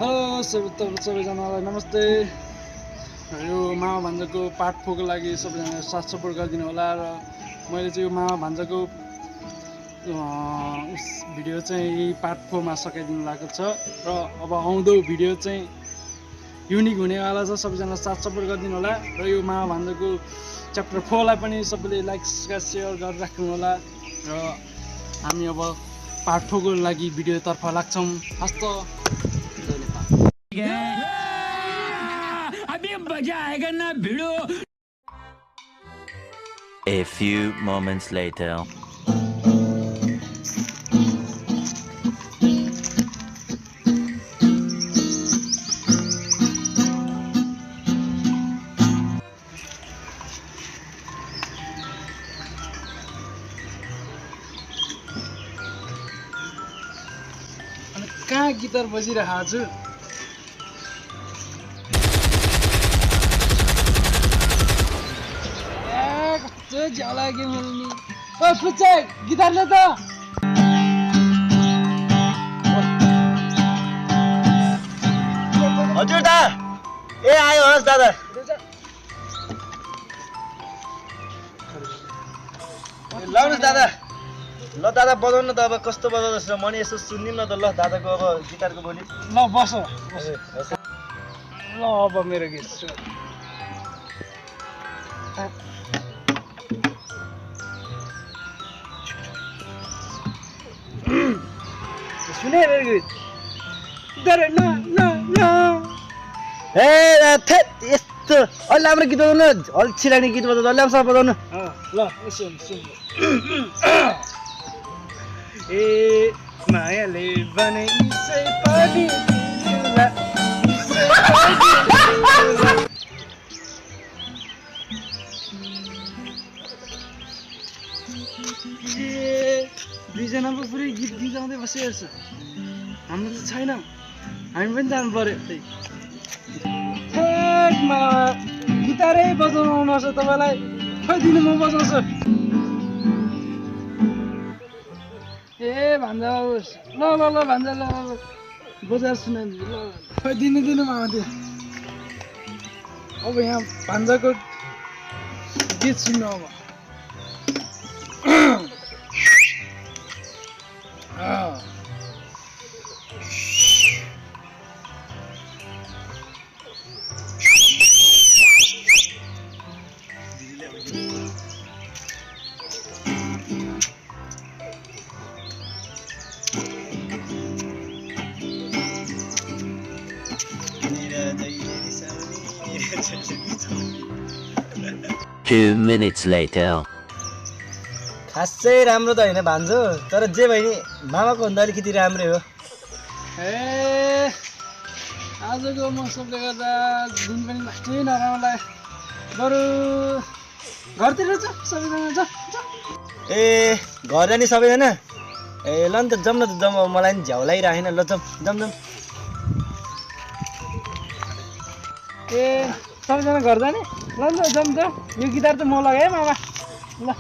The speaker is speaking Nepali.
हेलो सबैजनालाई नमस्ते। यो मामा भान्जाको पार्ट 4 को लागि सबैजना साथ सपोर्ट गरिदिनु होला। र मैले चाहिँ यो मामा भान्जाको भिडियो चाहिँ पार्ट 4 मा सकाइदिनु लागेको छ र अब आउँदो भिडियो चाहिँ युनिक हुनेवाला छ। सबैजना साथ सपोर्ट गरिदिनु होला र यो मामा भान्जाको च्याप्टर 4 लाई पनि सबैले लाइक सेयर गरिराख्नु होला र हामी अब पार्ट 4 को लागि भिडियोतर्फ लाग्छौँ। हस्त अभी मजा आएगा ना भिड़ो। A few moments later. कहाँ गिटार बजिरहेको छु। ज्याला के मिल्ने ओ पुच्चे गिटार ले त हजुर दा ए आयो हस् दादा लाउनुस् दादा ल दादा बजाउनु न त अब कस्तो बजाउँदैछ म नि यसो सुन्दिम न त ल दादाको अब गिटारको बोली ल बस ल अब मेरो गीत सुने मेरो गीत गिटार न न न ए थेत यस्तो अलि राम्रो गीत बजाउनु अलि छिरानी गीत बजाउनु अलि राम्रो बजाउनु ल सुन ए मायाले भने इसै पनि दिला दुईजना पो पुरै गीत गाउँदै बसिरहेको छ। हाम्रो त छैन, हामी पनि जानु पर्यो। गिटारै बजाउनु आउनुपर्छ तपाईँलाई। खोइ दिनु म बजाउँछु। ए भान्जा ल ल ल भान्जा ल बजार सुनाइदिनु ल खोइ दिनु मामा त्यो। अब यहाँ भान्जाको गीत सुन्नु अब। Two minutes later. खासै राम्रो त होइन भान्जो तर जे भयो नि मामाको भन्दा अलिकति राम्रै हो। ए आजको मौसमले गर्दा दिन पनि लास्टै नराम्रो लाग्यो। बरु घरतिर छ सबैजना छ। ए घर जाने सबैजना ए ल नि त जाउँ न त जाउँ मलाई नि झ्याउ लागिरहेन ल जाउँ ए सबैजना घर जाने ल नि त जाउँ यो गिटार त म लगाएँ मामा ल।